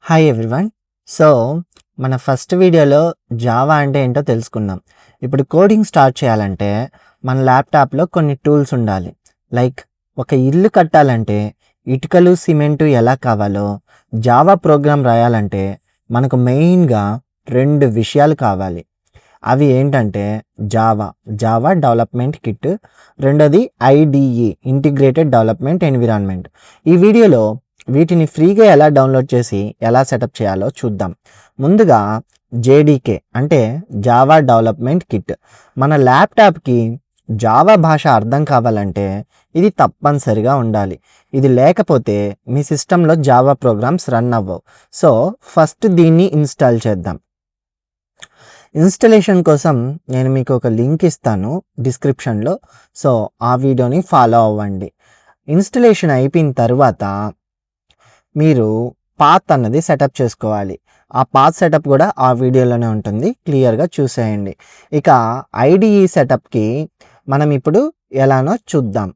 Hi everyone. So, మన first వీడియోలో Java అంటే ఏంటో తెలుసుకున్నాం. ఇప్పుడు కోడింగ్ స్టార్ట్ చేయాలంటే మన ల్యాప్‌టాప్‌లో కొన్ని టూల్స్ ఉండాలి. లైక్ ఒక ఇల్లు కట్టాలంటే ఇటుకలు, సిమెంటు ఎలా కావాలో, జావా ప్రోగ్రామ్ రాయాలంటే మనకు మెయిన్‌గా 2 విషయాలు కావాలి. అవి ఏంటంటే జావా డెవలప్‌మెంట్ కిట్, రెండోది ఐడీఈ ఇంటిగ్రేటెడ్ డెవలప్‌మెంట్ ఎన్విరాన్మెంట్. ఈ వీడియోలో వీటిని ఫ్రీగా ఎలా డౌన్లోడ్ చేసి ఎలా సెటప్ చేయాలో చూద్దాం. ముందుగా జేడీకే అంటే జావా డెవలప్‌మెంట్ కిట్. మన ల్యాప్‌టాప్‌కి జావా భాష అర్థం కావాలంటే ఇది తప్పనిసరిగా ఉండాలి. ఇది లేకపోతే మీ సిస్టంలో జావా ప్రోగ్రామ్స్ రన్ అవ్వవు. సో, ఫస్ట్ దీన్ని ఇన్‌స్టాల్ చేద్దాం. ఇన్‌స్టాలేషన్ కోసం నేను మీకు ఒక లింక్ ఇస్తాను డిస్క్రిప్షన్‌లో. సో, ఆ వీడియోని ఫాలో అవ్వండి. ఇన్‌స్టాలేషన్ అయిపోయిన తర్వాత మీరు పాత్ అన్నది సెటప్ చేసుకోవాలి. ఆ పాత్ సెటప్ కూడా ఆ వీడియోలోనే ఉంటుంది. క్లియర్‌గా చూసేయండి. ఇక ఐడీఈ సెటప్‌కి మనం ఇప్పుడు ఎలానో చూద్దాం.